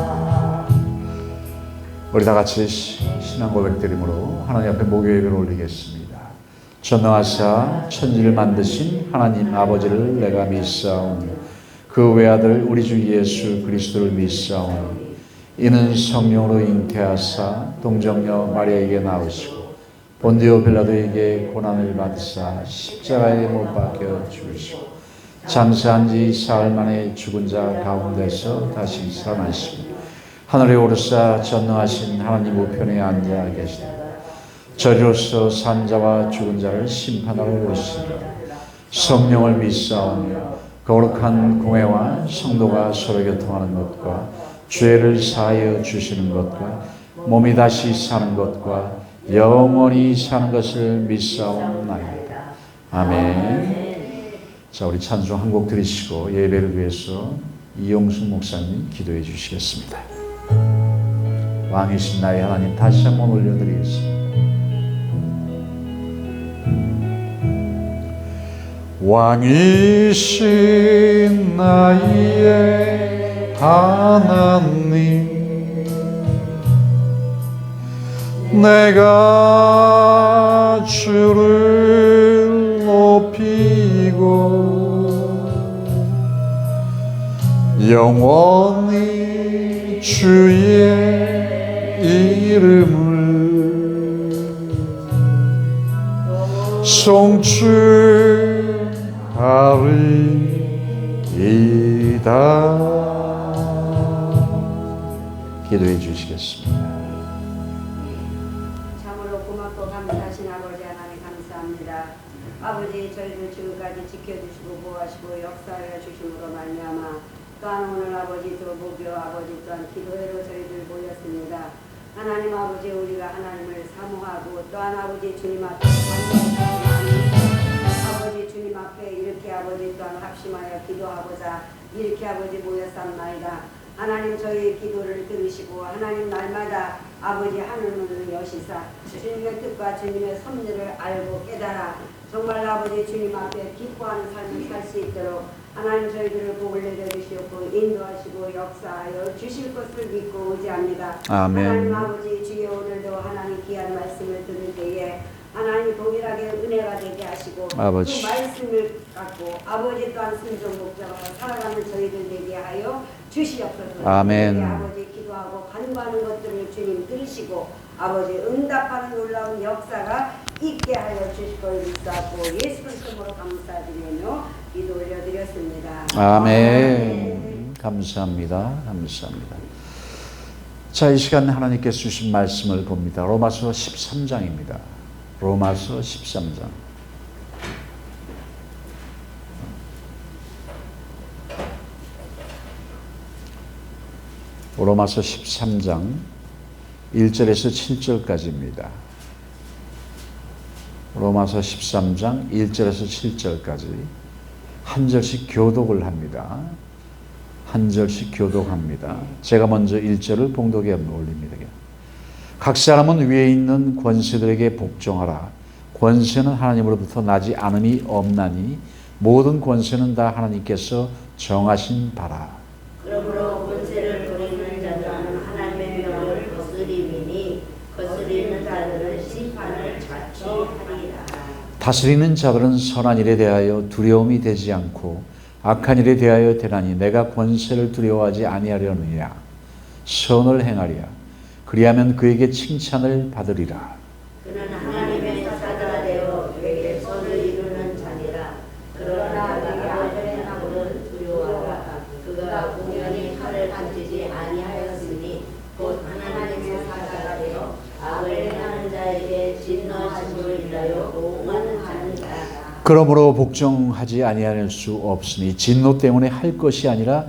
성숙하나이다. 우리 다 같이 신앙 고백드림으로 하나님 앞에 목요 예배를 올리겠습니다. 전능하사 천지를 만드신 하나님 아버지를 내가 믿사오니 그 외아들 우리 주 예수 그리스도를 믿사오니 이는 성령으로 잉태하사 동정녀 마리아에게 나오시고 본디오 빌라도에게 고난을 받으사 십자가에 못 박혀 죽으시고 장사한 지 사흘 만에 죽은 자 가운데서 다시 살아나시고 하늘에 오르사 전능하신 하나님 우편에 앉아 계시다. 저리로서 산자와 죽은 자를 심판하러 오시리라. 성령을 믿사오니 거룩한 공회와 성도가 서로 교통하는 것과 죄를 사하여 주시는 것과 몸이 다시 사는 것과 영원히 사는 것을 믿사옵나이다. 아멘. 자, 우리 찬송 한 곡 드리시고 예배를 위해서 이용순 목사님 기도해 주시겠습니다. 왕이신 나의 하나님 다시 한번 올려드리겠습니다. 왕이신 나의 하나님 내가 주를 높이고 영원히 주의 이름을 송축하리이다. 기도해 주시겠습니다. 아버지, 저희를 지금까지 지켜주시고 보호하시고 역사하여 주심으로 말미암아 또한 오늘 아버지 또 목요 아버지 또한 기도회로 저희들 모였습니다. 하나님 아버지, 우리가 하나님을 사모하고 또한 아버지 주님 앞에 아버지 주님 앞에 이렇게 아버지 또한 합심하여 기도하고자 이렇게 아버지 모였사옵나이다. 하나님 저희의 기도를 들으시고 하나님 날마다 아버지 하늘문을 여시사 주님의 뜻과 주님의 섭리를 알고 깨달아 정말 아버지 주님 앞에 기뻐하는 삶을 살 수 있도록 하나님 저희들을 복을 내려주시옵고 인도하시고 역사하여 주실 것을 믿고 의지합니다. 아멘. 하나님 아버지 주여 오늘도 하나님 귀한 말씀을 들을 때에 하나님 동일하게 은혜가 되게 하시고 아버지. 그 말씀을 갖고 아버지 또한 순종 목자가 살아가는 저희들 되게 하여 주시옵소서. 아멘. 아버지 기도하고 간구하는 것들을 주님 들으시고 아버지 응답하는 놀라운 역사가 있게 하여 주실 걸 믿사고 예수 그리스도로 감사드리며 기도 올려드렸습니다. 아멘. 감사합니다. 감사합니다. 자, 이 시간 하나님께서 주신 말씀을 봅니다. 로마서 13장입니다. 로마서 13장. 로마서 13장 1절에서 7절까지입니다. 로마서 13장 1절에서 7절까지 한 절씩 교독을 합니다. 한 절씩 교독합니다. 제가 먼저 1절을 봉독에 올립니다. 각 사람은 위에 있는 권세들에게 복종하라. 권세는 하나님으로부터 나지 않음이 없나니 모든 권세는 다 하나님께서 정하신 바라. 그러므로 권세를 부리는 자들은 하나님의 명을 거스림이니 거스리는 자들은 심판을 자취하리라. 다스리는 자들은 선한 일에 대하여 두려움이 되지 않고 악한 일에 대하여 되나니 내가 권세를 두려워하지 아니하려느냐. 선을 행하랴. 그리하면 그에게 칭찬을 받으리라. 그는 하나님의 사자가 되어 그에게 선을 이루는 자니라. 그러나 내가 악을 행하고는 두려워하라. 그가 공연히 칼을 만지지 아니하였으니 곧 하나님의 사자가 되어 악을 행하는 자에게 진노하심을 위하여 보응하는 자라. 그러므로 복종하지 아니할 수 없으니 진노 때문에 할 것이 아니라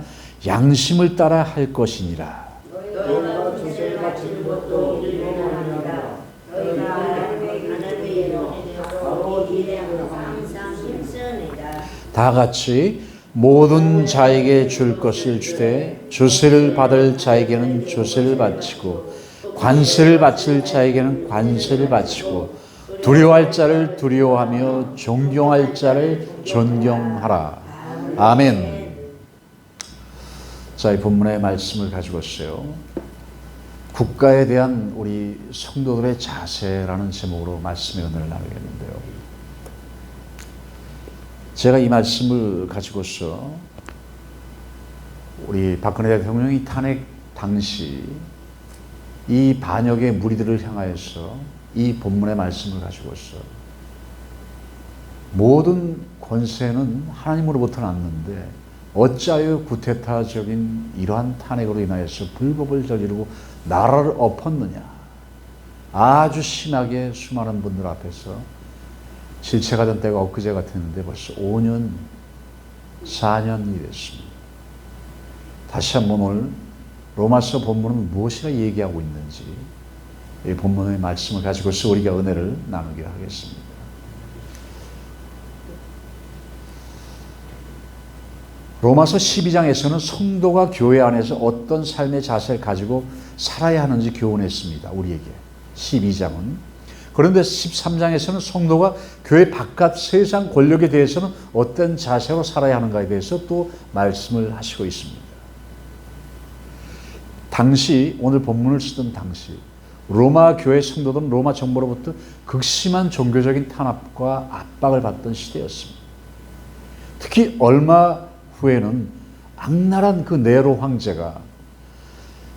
양심을 따라 할 것이니라. 너희가 주제를 바치는 것도 일용합니다. 너희가 하나님의 일로 서로 일에 항상 힘쓰니라. 다 같이 모든 자에게 줄 것을 주되 조세를 받을 자에게는 조세를 바치고 관세를 바칠 자에게는 관세를 바치고 두려워할 자를 두려워하며 존경할 자를 존경하라. 아멘. 자, 이 본문의 말씀을 가지고서요, 국가에 대한 우리 성도들의 자세라는 제목으로 말씀의 은혜를 나누겠는데요, 제가 이 말씀을 가지고서 우리 박근혜 대통령이 탄핵 당시 이 반역의 무리들을 향하여서 이 본문의 말씀을 가지고서 모든 권세는 하나님으로부터 났는데 어찌하여 구테타적인 이러한 탄핵으로 인하여서 불법을 저지르고 나라를 엎었느냐, 아주 심하게 수많은 분들 앞에서 실체가 된 때가 엊그제 같았는데 벌써 5년, 4년이 됐습니다. 다시 한번 오늘 로마서 본문은 무엇이라 얘기하고 있는지 이 본문의 말씀을 가지고서 우리가 은혜를 나누게 하겠습니다. 로마서 12장에서는 성도가 교회 안에서 어떤 삶의 자세를 가지고 살아야 하는지 교훈했습니다, 우리에게. 12장은. 그런데 13장에서는 성도가 교회 바깥 세상 권력에 대해서는 어떤 자세로 살아야 하는가에 대해서 또 말씀을 하시고 있습니다. 당시, 오늘 본문을 쓰던 당시 로마 교회 성도들은 로마 정부로부터 극심한 종교적인 탄압과 압박을 받던 시대였습니다. 특히 얼마 후에는 악랄한 그 네로 황제가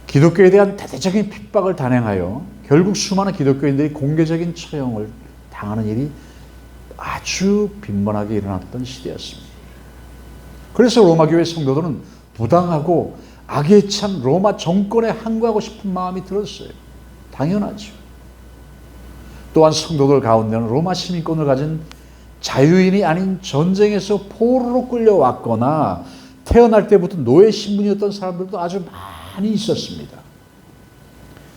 기독교에 대한 대대적인 핍박을 단행하여 결국 수많은 기독교인들이 공개적인 처형을 당하는 일이 아주 빈번하게 일어났던 시대였습니다. 그래서 로마 교회 성도들은 부당하고 악에 찬 로마 정권에 항거하고 싶은 마음이 들었어요. 당연하죠. 또한 성도들 가운데는 로마 시민권을 가진 자유인이 아닌 전쟁에서 포로로 끌려왔거나 태어날 때부터 노예 신분이었던 사람들도 아주 많이 있었습니다.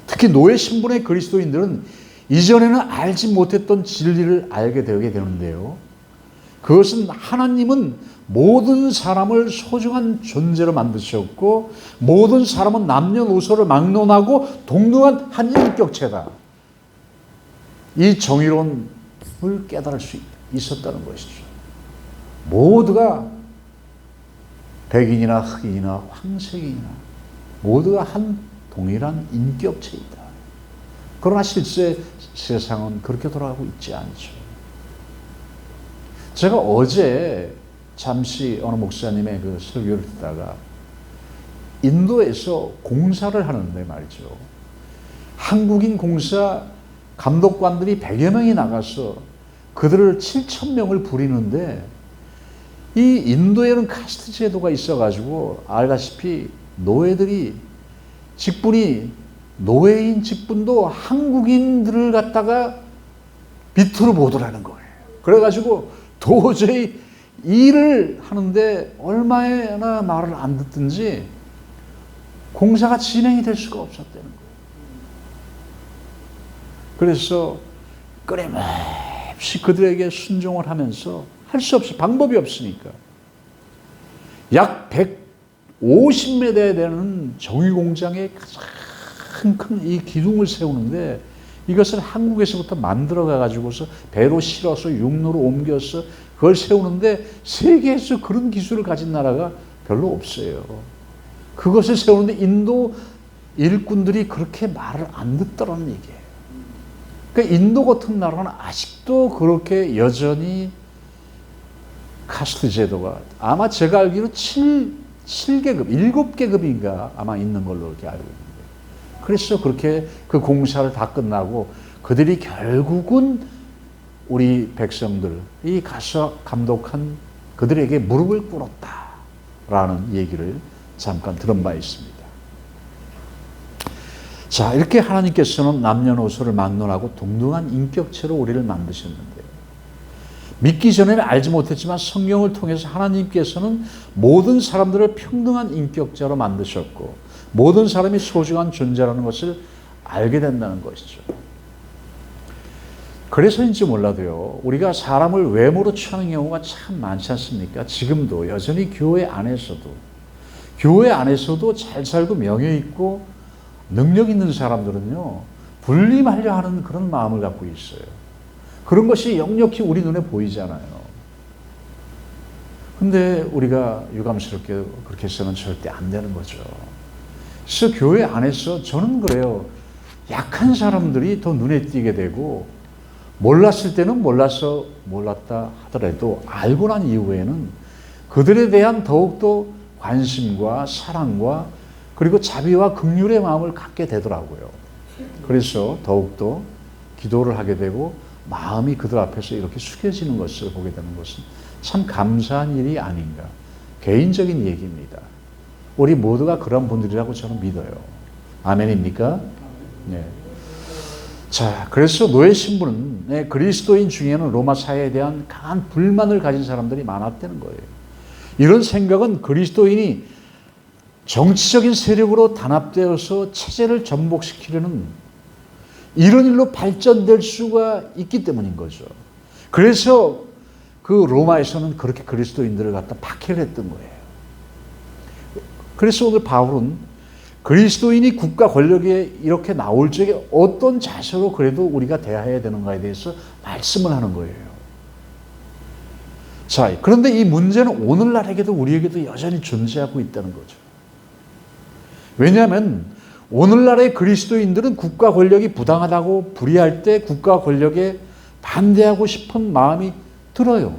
특히 노예 신분의 그리스도인들은 이전에는 알지 못했던 진리를 알게 되게 되는데요, 그것은 하나님은 모든 사람을 소중한 존재로 만드셨고 모든 사람은 남녀노소를 막론하고 동등한 한 인격체다, 이 정의로움을 깨달을 수 있었다는 것이죠. 모두가 백인이나 흑인이나 황색인이나 모두가 한 동일한 인격체이다. 그러나 실제 세상은 그렇게 돌아가고 있지 않죠. 제가 어제 잠시 어느 목사님의 그 설교를 듣다가 인도에서 공사를 하는데 말이죠, 한국인 공사 감독관들이 100여 명이 나가서 그들을 7,000명을 부리는데, 이 인도에는 카스트 제도가 있어가지고 알다시피 노예들이 직분이 노예인 직분도 한국인들을 갖다가 밑으로 보더라는 거예요. 그래가지고 도저히 일을 하는데 얼마나 말을 안 듣든지 공사가 진행이 될 수가 없었다는 거예요. 그래서 끊임없이 그들에게 순종을 하면서 할 수 없이, 방법이 없으니까 약 150m에 되는 정유공장에 가장 큰 이 기둥을 세우는데, 이것을 한국에서부터 만들어 가지고서 배로 실어서 육로로 옮겨서 그걸 세우는데 세계에서 그런 기술을 가진 나라가 별로 없어요. 그것을 세우는데 인도 일꾼들이 그렇게 말을 안 듣더라는 얘기예요. 그러니까 인도 같은 나라는 아직도 그렇게 여전히 카스트 제도가, 아마 제가 알기로 7계급, 7계급인가 아마 있는 걸로 이렇게 알고 있는데, 그래서 그렇게 그 공사를 다 끝나고 그들이 결국은 우리 백성들이 가서 감독한 그들에게 무릎을 꿇었다라는 얘기를 잠깐 들은 바 있습니다. 자, 이렇게 하나님께서는 남녀노소를 막론하고 동등한 인격체로 우리를 만드셨는데요, 믿기 전에는 알지 못했지만 성경을 통해서 하나님께서는 모든 사람들을 평등한 인격자로 만드셨고 모든 사람이 소중한 존재라는 것을 알게 된다는 것이죠. 그래서인지 몰라도요, 우리가 사람을 외모로 취하는 경우가 참 많지 않습니까? 지금도 여전히 교회 안에서도 잘 살고 명예 있고 능력 있는 사람들은요, 분림하려 하는 그런 마음을 갖고 있어요. 그런 것이 역력히 우리 눈에 보이잖아요. 근데 우리가 유감스럽게 그렇게 해서는 절대 안 되는 거죠. 그래서 교회 안에서 저는 그래요. 약한 사람들이 더 눈에 띄게 되고, 몰랐을 때는 몰랐다 하더라도 알고 난 이후에는 그들에 대한 더욱더 관심과 사랑과 그리고 자비와 긍휼의 마음을 갖게 되더라고요. 그래서 더욱더 기도를 하게 되고 마음이 그들 앞에서 이렇게 숙여지는 것을 보게 되는 것은 참 감사한 일이 아닌가. 개인적인 얘기입니다. 우리 모두가 그런 분들이라고 저는 믿어요. 아멘입니까? 네. 자, 그래서 노예 신분은 그리스도인 중에는 로마 사회에 대한 강한 불만을 가진 사람들이 많았다는 거예요. 이런 생각은 그리스도인이 정치적인 세력으로 단합되어서 체제를 전복시키려는 이런 일로 발전될 수가 있기 때문인 거죠. 그래서 그 로마에서는 그렇게 그리스도인들을 갖다 박해를 했던 거예요. 그래서 오늘 바울은 그리스도인이 국가 권력에 이렇게 나올 적에 어떤 자세로 그래도 우리가 대해야 되는가에 대해서 말씀을 하는 거예요. 자, 그런데 이 문제는 오늘날에게도 우리에게도 여전히 존재하고 있다는 거죠. 왜냐하면 오늘날의 그리스도인들은 국가 권력이 부당하다고 불의할 때 국가 권력에 반대하고 싶은 마음이 들어요.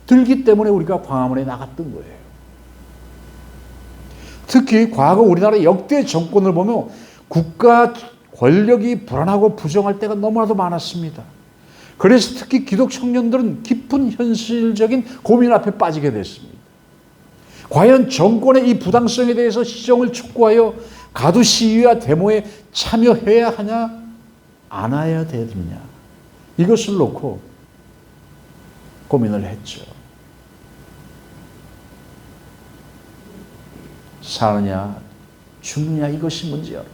들기 때문에 우리가 광화문에 나갔던 거예요. 특히 과거 우리나라의 역대 정권을 보면 국가 권력이 불안하고 부정할 때가 너무나도 많았습니다. 그래서 특히 기독 청년들은 깊은 현실적인 고민 앞에 빠지게 됐습니다. 과연 정권의 이 부당성에 대해서 시정을 촉구하여 가두 시위와 데모에 참여해야 하냐, 안 해야 되느냐, 이것을 놓고 고민을 했죠. 사느냐 죽느냐 이것이 문제였다.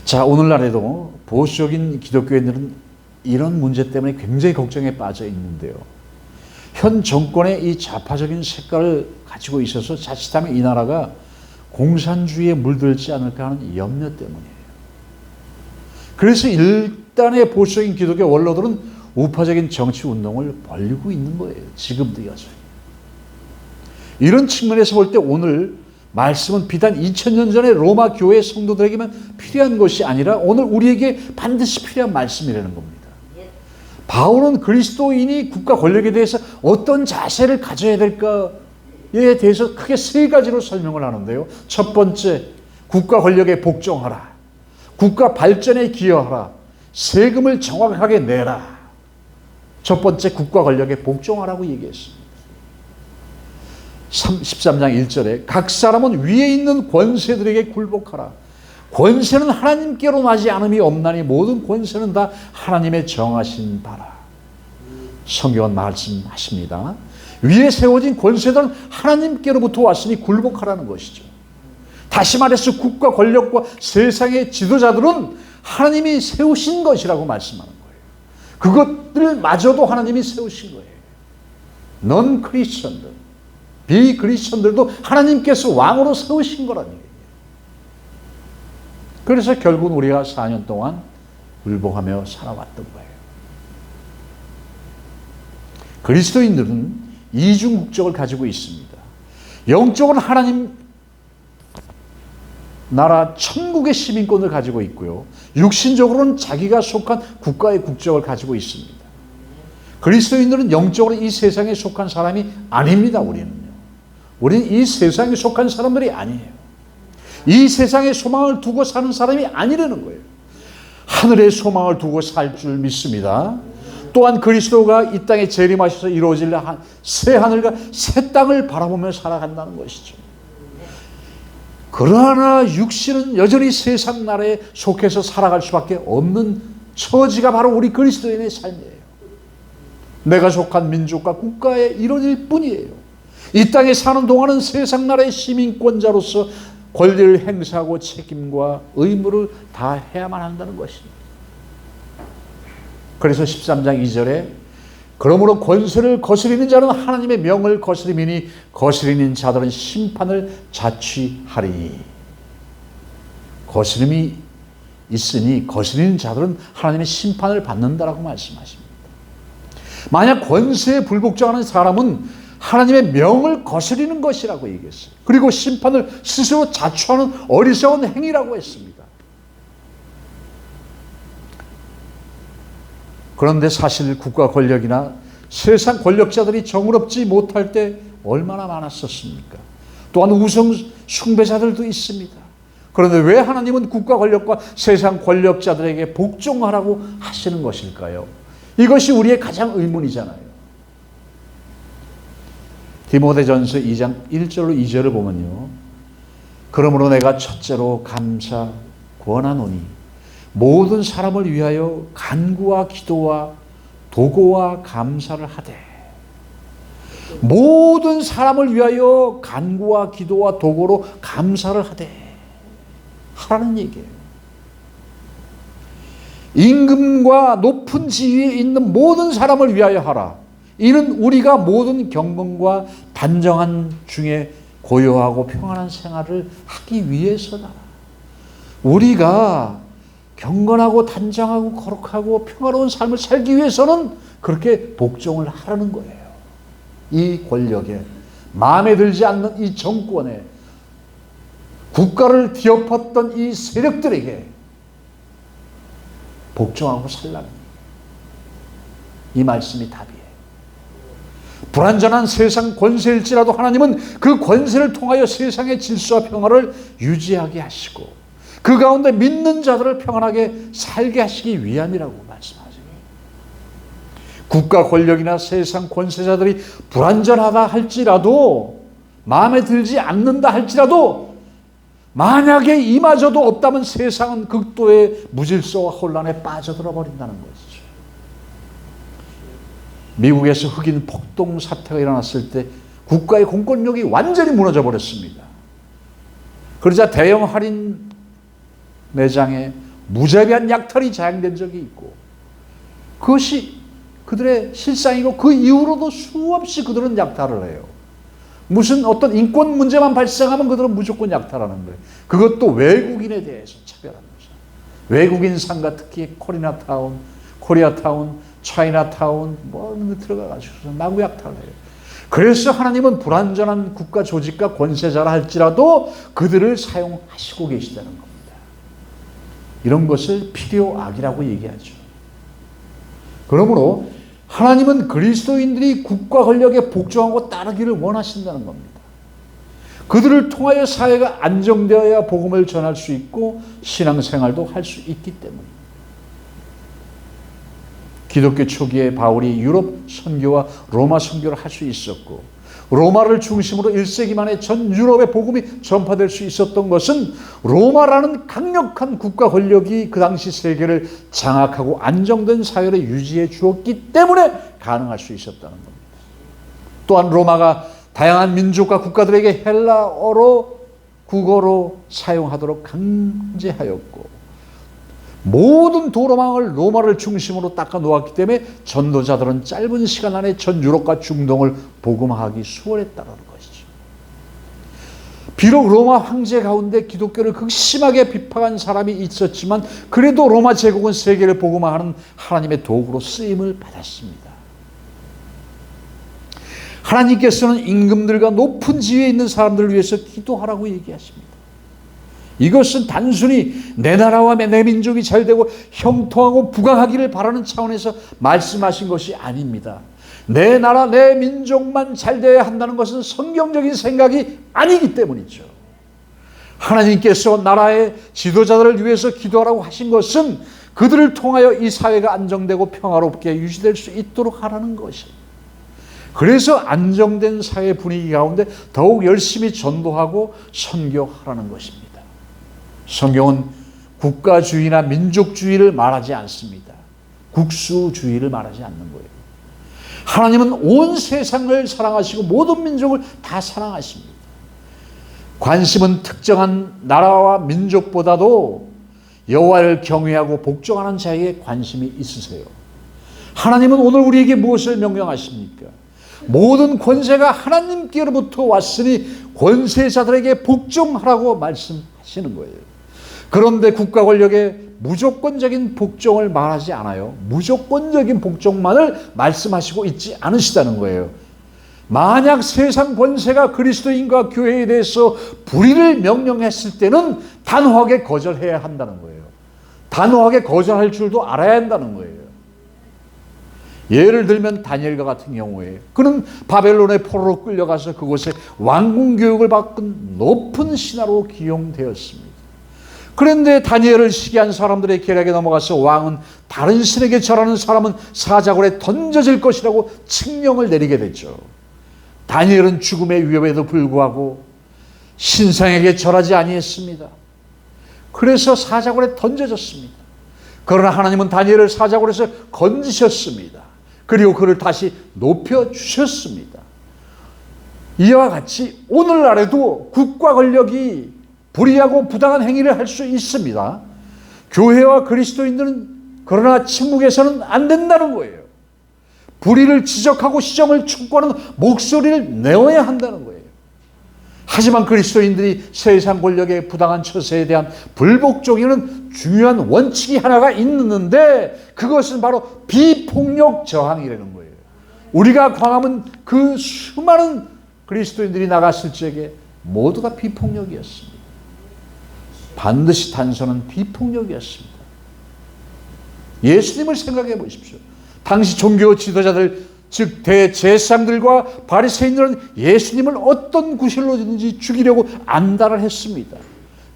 자, 오늘날에도 보수적인 기독교인들은 이런 문제 때문에 굉장히 걱정에 빠져 있는데요. 현 정권의 이 좌파적인 색깔을 가지고 있어서 자칫하면 이 나라가 공산주의에 물들지 않을까 하는 염려 때문이에요. 그래서 일단의 보수적인 기독교 원로들은 우파적인 정치 운동을 벌이고 있는 거예요. 지금도 여전히. 이런 측면에서 볼 때 오늘 말씀은 비단 2000년 전에 로마 교회 성도들에게만 필요한 것이 아니라 오늘 우리에게 반드시 필요한 말씀이라는 겁니다. 바울은 그리스도인이 국가 권력에 대해서 어떤 자세를 가져야 될까에 대해서 크게 세 가지로 설명을 하는데요. 첫 번째, 국가 권력에 복종하라. 국가 발전에 기여하라. 세금을 정확하게 내라. 첫 번째, 국가 권력에 복종하라고 얘기했습니다. 13장 1절에 각 사람은 위에 있는 권세들에게 굴복하라. 권세는 하나님께로 나지 않음이 없나니 모든 권세는 다 하나님의 정하신 바라. 성경은 말씀하십니다. 위에 세워진 권세들은 하나님께로부터 왔으니 굴복하라는 것이죠. 다시 말해서 국가 권력과 세상의 지도자들은 하나님이 세우신 것이라고 말씀하는 거예요. 그것들마저도 하나님이 세우신 거예요. 넌 크리스천들, 비크리스천들도 하나님께서 왕으로 세우신 거라는 얘기예요. 그래서 결국은 우리가 4년 동안 굴복하며 살아왔던 거예요. 그리스도인들은 이중 국적을 가지고 있습니다. 영적으로 하나님 나라 천국의 시민권을 가지고 있고요. 육신적으로는 자기가 속한 국가의 국적을 가지고 있습니다. 그리스도인들은 영적으로 이 세상에 속한 사람이 아닙니다. 우리는 이 세상에 속한 사람들이 아니에요. 이 세상에 소망을 두고 사는 사람이 아니라는 거예요. 하늘에 소망을 두고 살 줄 믿습니다. 또한 그리스도가 이 땅에 재림하셔서 이루어질 새 하늘과 새 땅을 바라보며 살아간다는 것이죠. 그러나 육신은 여전히 세상 나라에 속해서 살아갈 수밖에 없는 처지가 바로 우리 그리스도인의 삶이에요. 내가 속한 민족과 국가의 일원일 뿐이에요. 이 땅에 사는 동안은 세상 나라의 시민권자로서 권리를 행사하고 책임과 의무를 다 해야만 한다는 것입니다. 그래서 13장 2절에 그러므로 권세를 거스리는 자는 하나님의 명을 거스림이니 거스리는 자들은 심판을 자취하리니. 거스림이 있으니 거스리는 자들은 하나님의 심판을 받는다라고 말씀하십니다. 만약 권세에 불복종하는 사람은 하나님의 명을 거스리는 것이라고 얘기했어요. 그리고 심판을 스스로 자초하는 어리석은 행위라고 했습니다. 그런데 사실 국가 권력이나 세상 권력자들이 정의롭지 못할 때 얼마나 많았었습니까? 또한 우상 숭배자들도 있습니다. 그런데 왜 하나님은 국가 권력과 세상 권력자들에게 복종하라고 하시는 것일까요? 이것이 우리의 가장 의문이잖아요. 디모데전서 2장 1절로 2절을 보면요. 그러므로 내가 첫째로 감사 구원하노니 모든 사람을 위하여 간구와 기도와 도고와 감사를 하되, 모든 사람을 위하여 간구와 기도와 도고로 감사를 하되 하라는 얘기예요. 임금과 높은 지위에 있는 모든 사람을 위하여 하라. 이는 우리가 모든 경건과 단정한 중에 고요하고 평안한 생활을 하기 위해서다. 우리가 경건하고 단정하고 거룩하고 평화로운 삶을 살기 위해서는 그렇게 복종을 하라는 거예요. 이 권력에, 마음에 들지 않는 이 정권에, 국가를 뒤엎었던 이 세력들에게 복종하고 살라는 이 말씀이 답이에요. 불완전한 세상 권세일지라도 하나님은 그 권세를 통하여 세상의 질서와 평화를 유지하게 하시고 그 가운데 믿는 자들을 평안하게 살게 하시기 위함이라고 말씀하세요. 국가 권력이나 세상 권세자들이 불완전하다 할지라도, 마음에 들지 않는다 할지라도, 만약에 이마저도 없다면 세상은 극도의 무질서와 혼란에 빠져들어 버린다는 것이죠. 미국에서 흑인 폭동 사태가 일어났을 때 국가의 공권력이 완전히 무너져 버렸습니다. 그러자 대형 할인 매장에 무자비한 약탈이 자행된 적이 있고, 그것이 그들의 실상이고 그 이후로도 수없이 그들은 약탈을 해요. 무슨 어떤 인권 문제만 발생하면 그들은 무조건 약탈하는 거예요. 그것도 외국인에 대해서 차별하는 거죠. 외국인 상가, 특히 코리아타운, 차이나타운 뭐 들어가가지고 마구 약탈을 해요. 그래서 하나님은 불완전한 국가 조직과 권세자라 할지라도 그들을 사용하시고 계시다는 겁니다. 이런 것을 필요악이라고 얘기하죠. 그러므로 하나님은 그리스도인들이 국가 권력에 복종하고 따르기를 원하신다는 겁니다. 그들을 통하여 사회가 안정되어야 복음을 전할 수 있고 신앙생활도 할 수 있기 때문입니다. 기독교 초기에 바울이 유럽 선교와 로마 선교를 할 수 있었고, 로마를 중심으로 1세기 만에 전 유럽의 복음이 전파될 수 있었던 것은 로마라는 강력한 국가 권력이 그 당시 세계를 장악하고 안정된 사회를 유지해 주었기 때문에 가능할 수 있었다는 겁니다. 또한 로마가 다양한 민족과 국가들에게 헬라어로 국어로 사용하도록 강제하였고, 모든 도로망을 로마를 중심으로 닦아 놓았기 때문에 전도자들은 짧은 시간 안에 전 유럽과 중동을 복음화하기 수월했다는 것이죠. 비록 로마 황제 가운데 기독교를 극심하게 비판한 사람이 있었지만 그래도 로마 제국은 세계를 복음화하는 하나님의 도구로 쓰임을 받았습니다. 하나님께서는 임금들과 높은 지위에 있는 사람들을 위해서 기도하라고 얘기하십니다. 이것은 단순히 내 나라와 내 민족이 잘되고 형통하고 부강하기를 바라는 차원에서 말씀하신 것이 아닙니다. 내 나라 내 민족만 잘되어야 한다는 것은 성경적인 생각이 아니기 때문이죠. 하나님께서 나라의 지도자들을 위해서 기도하라고 하신 것은 그들을 통하여 이 사회가 안정되고 평화롭게 유지될 수 있도록 하라는 것입니다. 그래서 안정된 사회 분위기 가운데 더욱 열심히 전도하고 선교하라는 것입니다. 성경은 국가주의나 민족주의를 말하지 않습니다. 국수주의를 말하지 않는 거예요. 하나님은 온 세상을 사랑하시고 모든 민족을 다 사랑하십니다. 관심은 특정한 나라와 민족보다도 여호와를 경외하고 복종하는 자에게 관심이 있으세요. 하나님은 오늘 우리에게 무엇을 명령하십니까? 모든 권세가 하나님께로부터 왔으니 권세자들에게 복종하라고 말씀하시는 거예요. 그런데 국가 권력에 무조건적인 복종을 말하지 않아요. 무조건적인 복종만을 말씀하시고 있지 않으시다는 거예요. 만약 세상 권세가 그리스도인과 교회에 대해서 불의를 명령했을 때는 단호하게 거절해야 한다는 거예요. 단호하게 거절할 줄도 알아야 한다는 거예요. 예를 들면 다니엘과 같은 경우에 그는 바벨론의 포로로 끌려가서 그곳에 왕궁 교육을 받은 높은 신하로 기용되었습니다. 그런데 다니엘을 시기한 사람들의 계략에 넘어가서 왕은 다른 신에게 절하는 사람은 사자굴에 던져질 것이라고 칙령을 내리게 됐죠. 다니엘은 죽음의 위협에도 불구하고 신상에게 절하지 아니했습니다. 그래서 사자굴에 던져졌습니다. 그러나 하나님은 다니엘을 사자굴에서 건지셨습니다. 그리고 그를 다시 높여주셨습니다. 이와 같이 오늘날에도 국가 권력이 불의하고 부당한 행위를 할 수 있습니다. 교회와 그리스도인들은 그러나 침묵해서는 안 된다는 거예요. 불의를 지적하고 시정을 촉구하는 목소리를 내어야 한다는 거예요. 하지만 그리스도인들이 세상 권력의 부당한 처세에 대한 불복종에는 중요한 원칙이 하나가 있는데 그것은 바로 비폭력 저항이라는 거예요. 우리가 광화문 그 수많은 그리스도인들이 나갔을 적에 모두가 비폭력이었습니다. 반드시 단서는 비폭력이었습니다. 예수님을 생각해 보십시오. 당시 종교 지도자들 즉 대제사장들과 바리새인들은 예수님을 어떤 구실로든지 죽이려고 안달을 했습니다.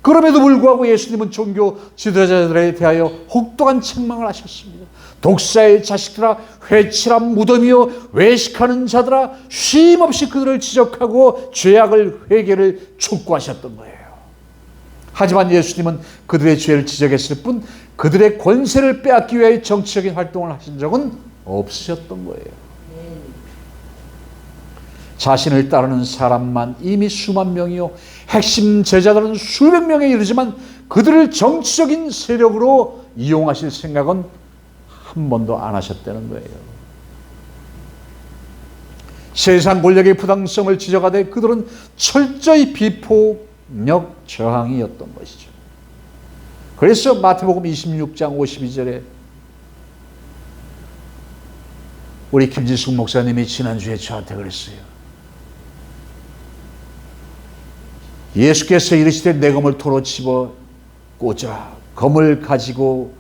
그럼에도 불구하고 예수님은 종교 지도자들에 대하여 혹독한 책망을 하셨습니다. 독사의 자식들아, 회칠한 무덤이요 외식하는 자들아, 쉼없이 그들을 지적하고 죄악을 회개를 촉구하셨던 거예요. 하지만 예수님은 그들의 죄를 지적했을 뿐 그들의 권세를 빼앗기 위해 정치적인 활동을 하신 적은 없으셨던 거예요. 자신을 따르는 사람만 이미 수만 명이요 핵심 제자들은 수백 명에 이르지만 그들을 정치적인 세력으로 이용하실 생각은 한 번도 안 하셨다는 거예요. 세상 권력의 부당성을 지적하되 그들은 철저히 비폭력 저항이었던 것이죠. 그래서 마태복음 26장 52절에 우리 김진숙 목사님이 지난주에 저한테 그랬어요. 예수께서 이르시되 내 검을 토로 집어 꽂아 검을 가지고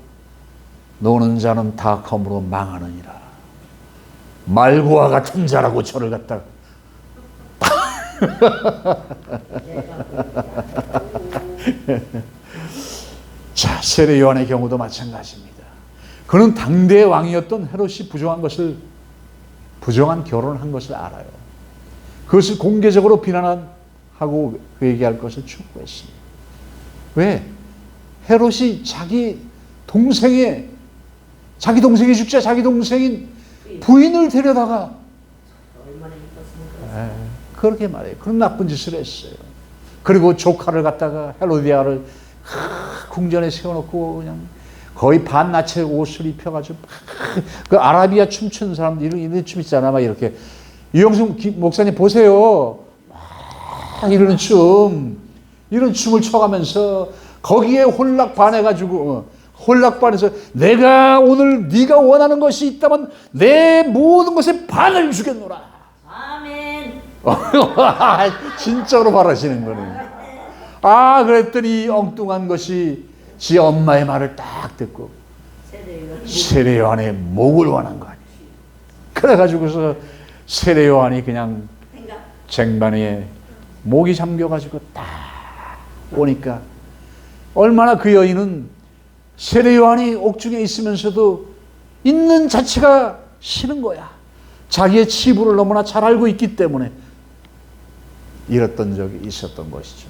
노는 자는 다 검으로 망하느니라. 말고와 같은 자라고 저를 갖다가 자, 세례 요한의 경우도 마찬가지입니다. 그는 당대의 왕이었던 헤롯이 부정한 결혼을 한 것을 알아요. 그것을 공개적으로 비난하고 회개할 것을 촉구했습니다. 왜? 헤롯이 자기 동생이 죽자 자기 동생인 부인을 데려다가 그렇게 말해요. 그런 나쁜 짓을 했어요. 그리고 조카를 갖다가 헤로디아를 궁전에 세워놓고 그냥 거의 반나체 옷을 입혀가지고 그 아라비아 춤추는 사람들 이런 춤 있잖아. 막 이렇게 이영숙 목사님 보세요. 막 이런 춤을 춰가면서 거기에 홀락 반해가지고 홀락반에서 내가 오늘 네가 원하는 것이 있다면 내 모든 것에 반을 주겠노라. 아멘. 진짜로 바라시는 거네. 그랬더니 엉뚱한 것이 지 엄마의 말을 딱 듣고 세례 요한의 목을 원한 거 아니에요. 그래가지고서 세례 요한이 그냥 쟁반에 목이 잠겨가지고 딱 오니까 얼마나 그 여인은 세례 요한이 옥중에 있으면서도 있는 자체가 싫은 거야. 자기의 치부를 너무나 잘 알고 있기 때문에 이랬던 적이 있었던 것이죠.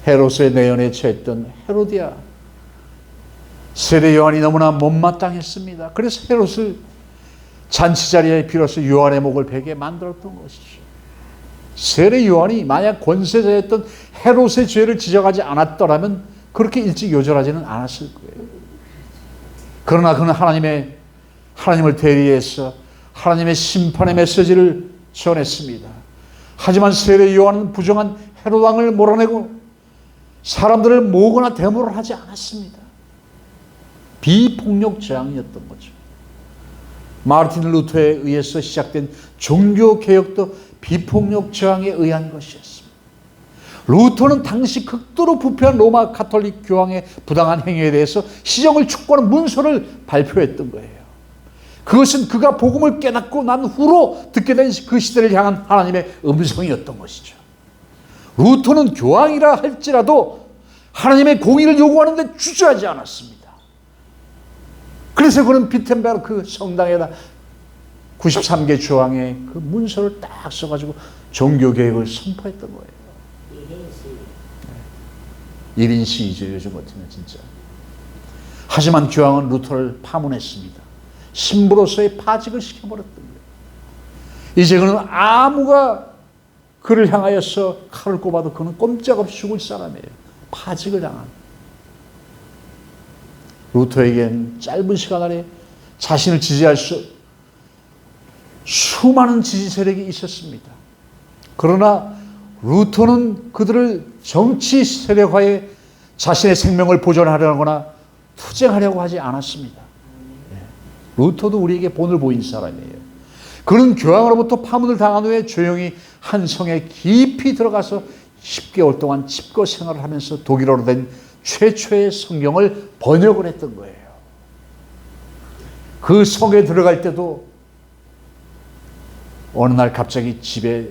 헤롯의 내연에 처했던 헤로디아. 세례 요한이 너무나 못마땅했습니다. 그래서 헤롯을 잔치 자리에 빌어서 요한의 목을 베게 만들었던 것이죠. 세례 요한이 만약 권세자였던 헤롯의 죄를 지적하지 않았더라면 그렇게 일찍 요절하지는 않았을 거예요. 그러나 그는 하나님을 대리해서 하나님의 심판의 메시지를 전했습니다. 하지만 세례 요한은 부정한 헤롯 왕을 몰아내고 사람들을 모으거나 데모를 하지 않았습니다. 비폭력 저항이었던 거죠. 마르틴 루터에 의해서 시작된 종교개혁도 비폭력 저항에 의한 것이었습니다. 루터는 당시 극도로 부패한 로마 가톨릭 교황의 부당한 행위에 대해서 시정을 촉구하는 문서를 발표했던 거예요. 그것은 그가 복음을 깨닫고 난 후로 듣게 된 그 시대를 향한 하나님의 음성이었던 것이죠. 루터는 교황이라 할지라도 하나님의 공의를 요구하는 데 주저하지 않았습니다. 그래서 그는 비텐베르크 성당에다 93개 조항의 그 문서를 딱 써가지고 종교개혁을 선포했던 거예요. 1인 시위죠, 요즘 같으면 진짜. 하지만 교황은 루터를 파문했습니다. 신부로서의 파직을 시켜버렸던 거예요. 이제 그는 아무가 그를 향하여서 칼을 꼽아도 그는 꼼짝없이 죽을 사람이에요. 파직을 당한. 루터에겐 짧은 시간 안에 자신을 지지할 수많은 지지 세력이 있었습니다. 그러나 루터는 그들을 정치 세력화에 자신의 생명을 보존하려거나 투쟁하려고 하지 않았습니다. 루터도 우리에게 본을 보인 사람이에요. 그는 교황으로부터 파문을 당한 후에 조용히 한 성에 깊이 들어가서 10개월 동안 집거 생활을 하면서 독일어로 된 최초의 성경을 번역을 했던 거예요. 그 성에 들어갈 때도 어느 날 갑자기 집에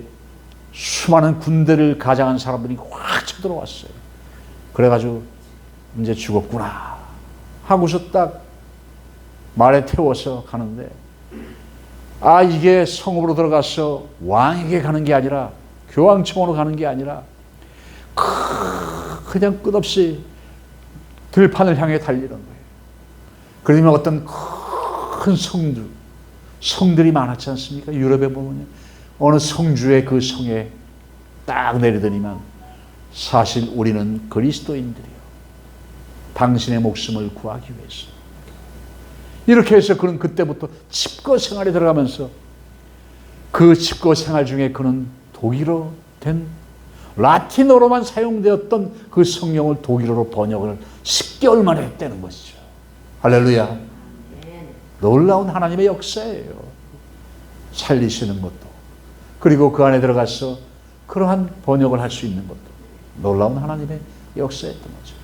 수많은 군대를 가장한 사람들이 확 쳐들어왔어요. 그래가지고 이제 죽었구나 하고서 딱 말에 태워서 가는데, 아, 이게 성읍으로 들어가서 왕에게 가는 게 아니라, 교황청으로 가는 게 아니라 그냥 끝없이 들판을 향해 달리는 거예요. 그러면 어떤 큰 성들이 많았지 않습니까? 유럽에 보면 어느 성주의 그 성에 딱 내리더니만, 사실 우리는 그리스도인들이요, 당신의 목숨을 구하기 위해서. 이렇게 해서 그는 그때부터 집거 생활에 들어가면서 그 집거 생활 중에 그는 독일어 된 라틴어로만 사용되었던 그 성경을 독일어로 번역을 10개월 만에 했다는 것이죠. 할렐루야. 놀라운 하나님의 역사예요. 살리시는 것도, 그리고 그 안에 들어가서 그러한 번역을 할 수 있는 것도 놀라운 하나님의 역사였던 거죠.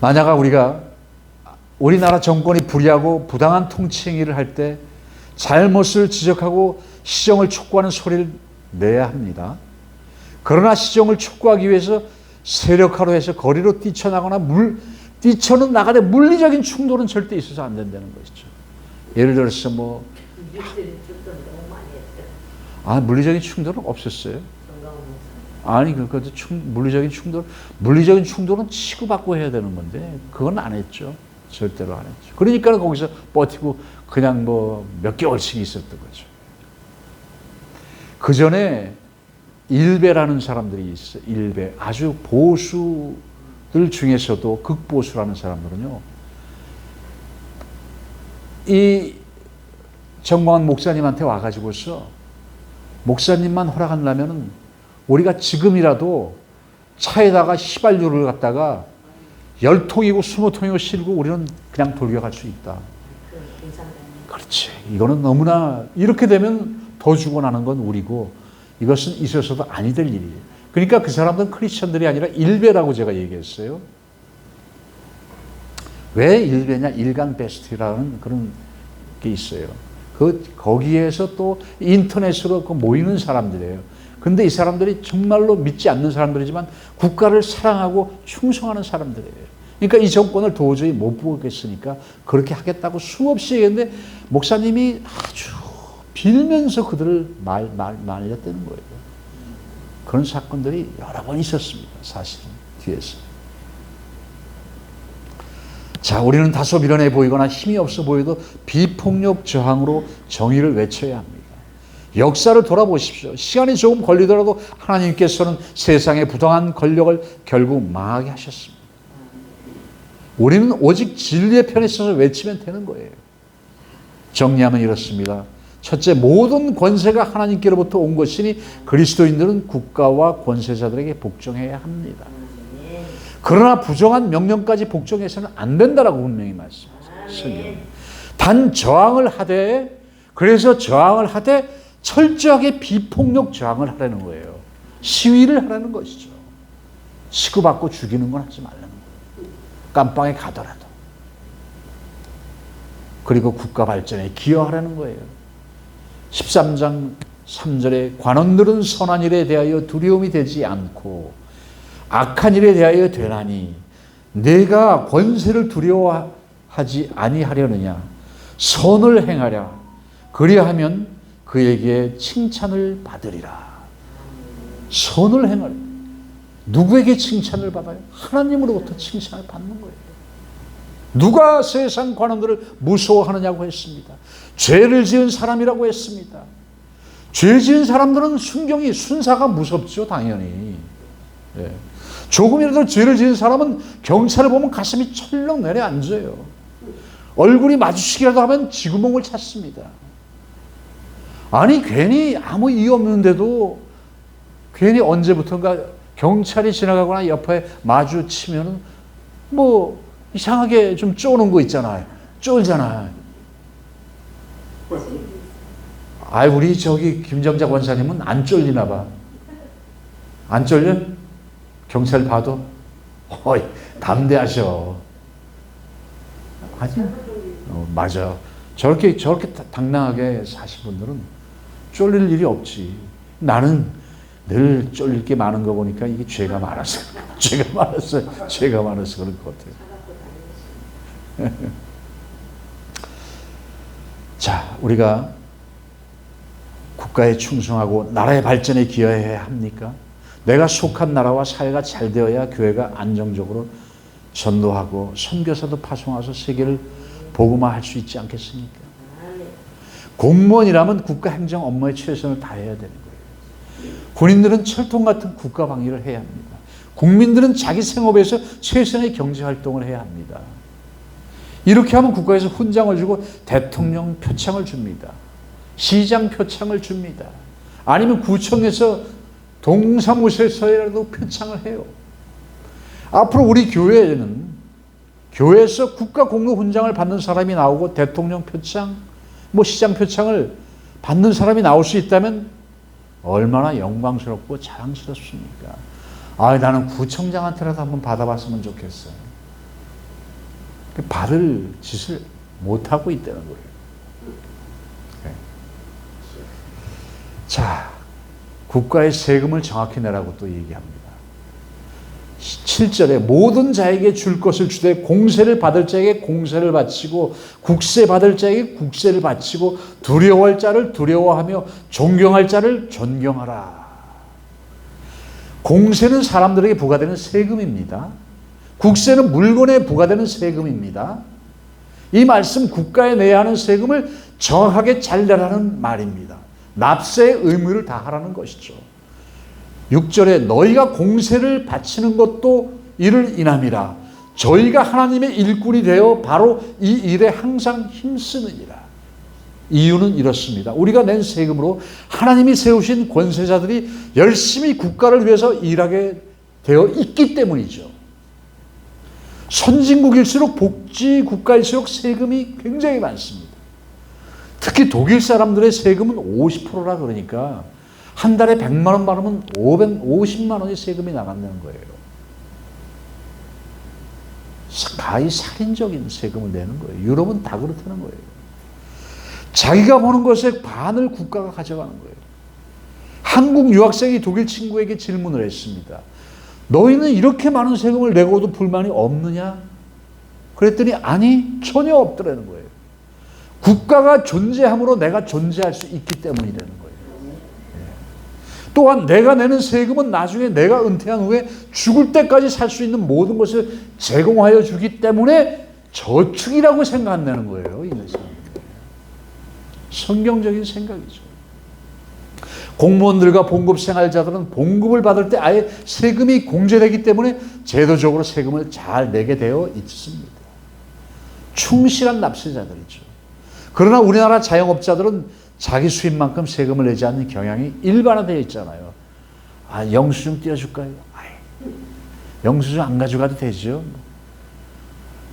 만약 우리나라 정권이 불의하고 부당한 통치 행위를 할 때 잘못을 지적하고 시정을 촉구하는 소리를 내야 합니다. 그러나 시정을 촉구하기 위해서 세력화로 해서 거리로 뛰쳐나거나 뛰쳐는 나가되 물리적인 충돌은 절대 있어서 안 된다는 것이죠. 예를 들어서 물리적인 충돌은 없었어요. 아니, 물리적인 충돌은 치고받고 해야 되는 건데 그건 안 했죠. 절대로 안 했죠. 그러니까 거기서 버티고 그냥 몇 개월씩 있었던 거죠. 그 전에 일베라는 사람들이 있어요. 일베. 아주 보수들 중에서도 극보수라는 사람들은요, 이 정광훈 목사님한테 와가지고서 목사님만 허락한다면은 우리가 지금이라도 차에다가 휘발유를 갖다가 10통이고 20통이고 실고 우리는 그냥 돌려갈 수 있다. 그렇지. 이거는 너무나, 이렇게 되면 더 죽어나는 건 우리고 이것은 있어서도 아니 될 일이에요. 그러니까 그 사람들은 크리스천들이 아니라 일베라고 제가 얘기했어요. 왜 일베냐? 일간 베스트라는 그런 게 있어요. 거기에서 또 인터넷으로 모이는 사람들이에요. 근데 이 사람들이 정말로 믿지 않는 사람들이지만 국가를 사랑하고 충성하는 사람들이에요. 그러니까 이 정권을 도저히 못 보겠으니까 그렇게 하겠다고 수없이 얘기했는데 목사님이 아주 빌면서 그들을 말렸다는 거예요. 그런 사건들이 여러 번 있었습니다. 사실은 뒤에서. 자, 우리는 다소 미련해 보이거나 힘이 없어 보여도 비폭력 저항으로 정의를 외쳐야 합니다. 역사를 돌아보십시오. 시간이 조금 걸리더라도 하나님께서는 세상의 부당한 권력을 결국 망하게 하셨습니다. 우리는 오직 진리의 편에 서서 외치면 되는 거예요. 정리하면 이렇습니다. 첫째, 모든 권세가 하나님께로부터 온 것이니 그리스도인들은 국가와 권세자들에게 복종해야 합니다. 그러나 부정한 명령까지 복종해서는 안 된다라고 분명히 말씀하셨어요. 단 저항을 하되, 그래서 저항을 하되 철저하게 비폭력 저항을 하라는 거예요. 시위를 하라는 것이죠. 치고받고 죽이는 건 하지 말라는 거예요. 깜빵에 가더라도. 그리고 국가 발전에 기여하라는 거예요. 13장 3절에 관원들은 선한 일에 대하여 두려움이 되지 않고 악한 일에 대하여 되나니 내가 권세를 두려워하지 아니하려느냐. 선을 행하랴. 그리하면 그에게 칭찬을 받으리라. 선을 행하랴. 누구에게 칭찬을 받아요? 하나님으로부터 칭찬을 받는 거예요. 누가 세상 관원들을 무서워하느냐고 했습니다. 죄를 지은 사람이라고 했습니다. 죄 지은 사람들은 순사가 무섭죠, 당연히. 예. 조금이라도 죄를 지은 사람은 경찰을 보면 가슴이 철렁 내려앉아요. 얼굴이 마주치기라도 하면 지구멍을 찾습니다. 아니 괜히 아무 이유 없는데도 괜히 언제부턴가 경찰이 지나가거나 옆에 마주치면 뭐 이상하게 좀 쪼는 거 있잖아요. 쫄잖아요. 우리 저기 김정자 권사님은 안 쫄리나 봐. 안 쫄려? 경찰 봐도? 어이, 담대하셔. 아니, 맞아. 저렇게 당당하게 사신 분들은 쫄릴 일이 없지. 나는 늘 쫄릴 게 많은 거 보니까 이게 죄가 많아서 그럴 것 같아요. 자, 우리가 국가에 충성하고 나라의 발전에 기여해야 합니까? 내가 속한 나라와 사회가 잘 되어야 교회가 안정적으로 전도하고 선교사도 파송해서 세계를 복음화할 수 있지 않겠습니까? 공무원이라면 국가 행정 업무에 최선을 다해야 되는 거예요. 군인들은 철통 같은 국가 방위를 해야 합니다. 국민들은 자기 생업에서 최선의 경제 활동을 해야 합니다. 이렇게 하면 국가에서 훈장을 주고 대통령 표창을 줍니다. 시장 표창을 줍니다. 아니면 구청에서 동사무소에서라도 표창을 해요. 앞으로 우리 교회에는 교회에서 국가 공로 훈장을 받는 사람이 나오고 대통령 표창, 시장 표창을 받는 사람이 나올 수 있다면 얼마나 영광스럽고 자랑스럽습니까? 나는 구청장한테라도 한번 받아봤으면 좋겠어요. 받을 짓을 못하고 있다는 거예요. 자, 국가의 세금을 정확히 내라고 또 얘기합니다. 7절에 모든 자에게 줄 것을 주되 공세를 받을 자에게 공세를 바치고 국세 받을 자에게 국세를 바치고 두려워할 자를 두려워하며 존경할 자를 존경하라. 공세는 사람들에게 부과되는 세금입니다. 국세는 물건에 부과되는 세금입니다. 이 말씀 국가에 내야 하는 세금을 정확하게 잘 내라는 말입니다. 납세의 의무를 다하라는 것이죠. 6절에 너희가 공세를 바치는 것도 이를 인함이라. 저희가 하나님의 일꾼이 되어 바로 이 일에 항상 힘쓰느니라. 이유는 이렇습니다. 우리가 낸 세금으로 하나님이 세우신 권세자들이 열심히 국가를 위해서 일하게 되어 있기 때문이죠. 선진국일수록 복지국가일수록 세금이 굉장히 많습니다. 특히 독일 사람들의 세금은 50%라 그러니까 한 달에 100만 원 받으면 550만 원의 세금이 나간다는 거예요. 가히 살인적인 세금을 내는 거예요. 유럽은 다 그렇다는 거예요. 자기가 버는 것의 반을 국가가 가져가는 거예요. 한국 유학생이 독일 친구에게 질문을 했습니다. 너희는 이렇게 많은 세금을 내고도 불만이 없느냐? 그랬더니 아니, 전혀 없더라는 거예요. 국가가 존재함으로 내가 존재할 수 있기 때문이라는 거예요. 또한 내가 내는 세금은 나중에 내가 은퇴한 후에 죽을 때까지 살 수 있는 모든 것을 제공하여 주기 때문에 저축이라고 생각한다는 거예요. 이것은 성경적인 생각이죠. 공무원들과 봉급 생활자들은 봉급을 받을 때 아예 세금이 공제되기 때문에 제도적으로 세금을 잘 내게 되어 있습니다. 충실한 납세자들이죠. 그러나 우리나라 자영업자들은 자기 수입만큼 세금을 내지 않는 경향이 일반화되어 있잖아요. 영수증 띄워줄까요? 영수증 안 가져가도 되죠.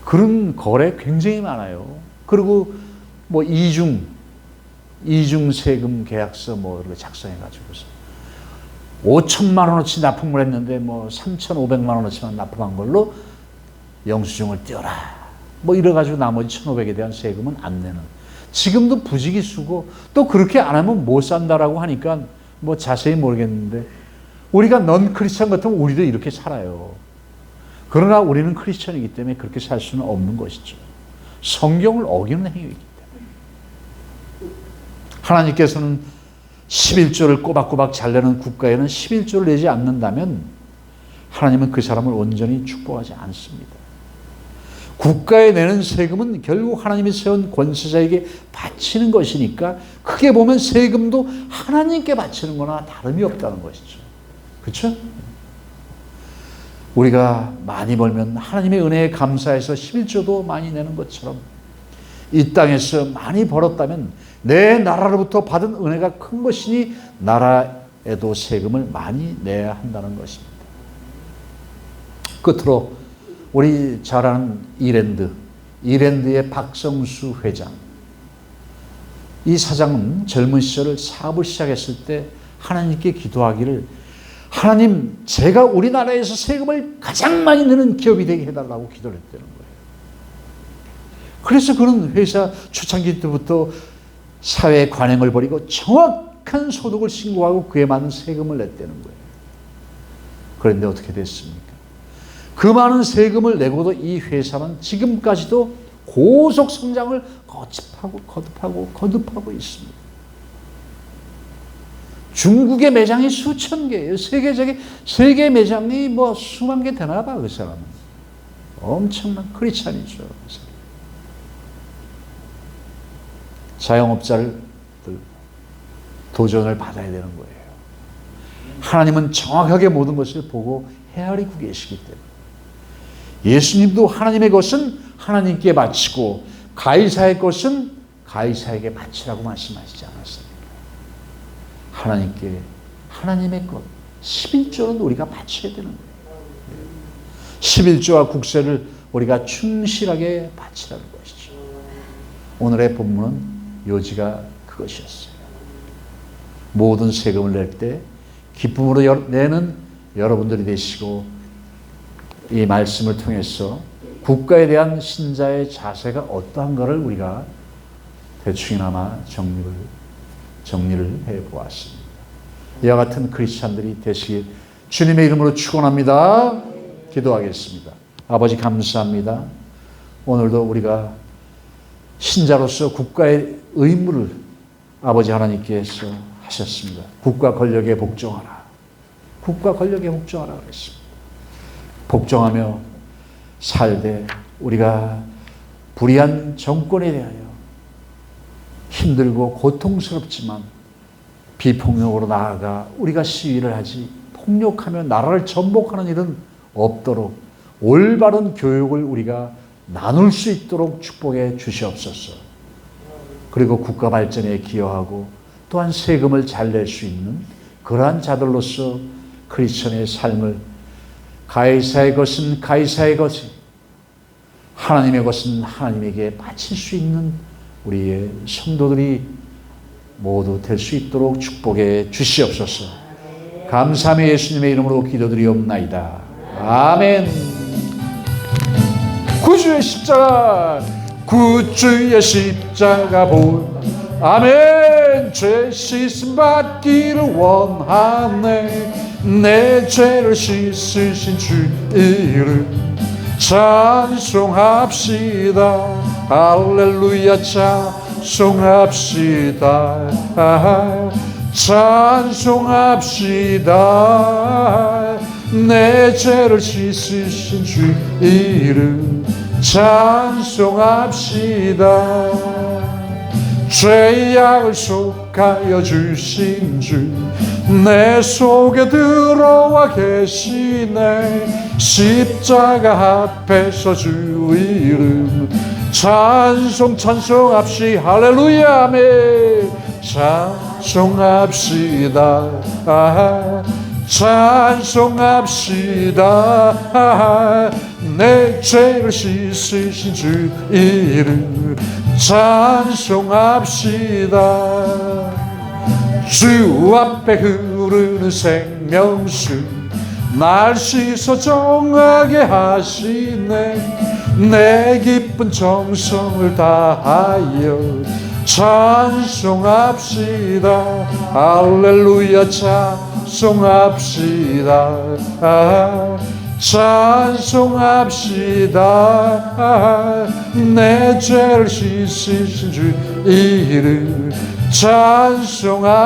그런 거래 굉장히 많아요. 그리고 뭐 이중 세금 계약서 뭐 이렇게 작성해가지고서 5천만 원어치 납품을 했는데 뭐 3,500만 원어치만 납품한 걸로 영수증을 띄워라. 뭐 이래가지고 나머지 1,500에 대한 세금은 안 내는. 지금도 부지기수고 또 그렇게 안 하면 못 산다라고 하니까 뭐 자세히 모르겠는데 우리가 넌 크리스천 같으면 우리도 이렇게 살아요. 그러나 우리는 크리스천이기 때문에 그렇게 살 수는 없는 것이죠. 성경을 어기는 행위이기 때문에. 하나님께서는 11조를 꼬박꼬박 잘 내는 국가에는 11조를 내지 않는다면 하나님은 그 사람을 온전히 축복하지 않습니다. 국가에 내는 세금은 결국 하나님이 세운 권세자에게 바치는 것이니까 크게 보면 세금도 하나님께 바치는 거나 다름이 없다는 것이죠. 그렇죠? 우리가 많이 벌면 하나님의 은혜에 감사해서 11조도 많이 내는 것처럼 이 땅에서 많이 벌었다면 내 나라로부터 받은 은혜가 큰 것이니 나라에도 세금을 많이 내야 한다는 것입니다. 끝으로 우리 잘 아는 이랜드의 박성수 회장. 이 사장은 젊은 시절 사업을 시작했을 때 하나님께 기도하기를 하나님, 제가 우리나라에서 세금을 가장 많이 내는 기업이 되게 해달라고 기도를 했다는 거예요. 그래서 그는 회사 초창기 때부터 사회 관행을 버리고 정확한 소득을 신고하고 그에 맞는 세금을 냈다는 거예요. 그런데 어떻게 됐습니까? 그 많은 세금을 내고도 이 회사는 지금까지도 고속 성장을 거듭하고 있습니다. 중국의 매장이 수천 개예요. 세계 매장이 뭐 수만 개 되나 봐, 그 사람은. 엄청난 크리스찬이죠. 자영업자들 도전을 받아야 되는 거예요. 하나님은 정확하게 모든 것을 보고 헤아리고 계시기 때문에. 예수님도 하나님의 것은 하나님께 바치고 가이사의 것은 가이사에게 바치라고 말씀하시지 않았습니까? 하나님의 것 11조는 우리가 바쳐야 되는 거예요. 11조와 국세를 우리가 충실하게 바치라는 것이죠. 오늘의 본문은 요지가 그것이었어요. 모든 세금을 낼 때 기쁨으로 내는 여러분들이 되시고 이 말씀을 통해서 국가에 대한 신자의 자세가 어떠한가를 우리가 대충이나마 정리를 해보았습니다. 이와 같은 크리스찬들이 되시길 주님의 이름으로 축원합니다. 기도하겠습니다. 아버지 감사합니다. 오늘도 우리가 신자로서 국가의 의무를 아버지 하나님께서 하셨습니다. 국가 권력에 복종하라. 국가 권력에 복종하라 그랬습니다. 복종하며 살되 우리가 불의한 정권에 대하여 힘들고 고통스럽지만 비폭력으로 나아가 우리가 시위를 하지 폭력하며 나라를 전복하는 일은 없도록 올바른 교육을 우리가 나눌 수 있도록 축복해 주시옵소서. 그리고 국가 발전에 기여하고 또한 세금을 잘 낼 수 있는 그러한 자들로서 크리스천의 삶을 가이사의 것은 가이사의 것이 하나님의 것은 하나님에게 바칠 수 있는 우리의 성도들이 모두 될 수 있도록 축복해 주시옵소서. 감사하며 예수님의 이름으로 기도드리옵나이다. 아멘. 구주의 십자가 볼 아멘. 죄 씻음 받기를 원하네. 내 죄를 씻으신 주 이름 찬송합시다. 할렐루야 찬송합시다. 찬송합시다. 내 죄를 씻으신 주 이름 찬송합시다. 죄악을 속하여 주신 주 내 속에 들어와 계시네. 십자가 앞에서 주 이름 찬송합시 할렐루야 아멘. 찬송합시다. 찬송합시다. 내 죄를 씻으신 주 이름 찬송합시다. 주 앞에 흐르는 생명수 날 씻어 정하게 하시네. 내 기쁜 정성을 다하여 찬송합시다. 할렐루야 찬송합시다. 찬송합시다. 내 죄를 씻으신 주 이름 찬송합시다.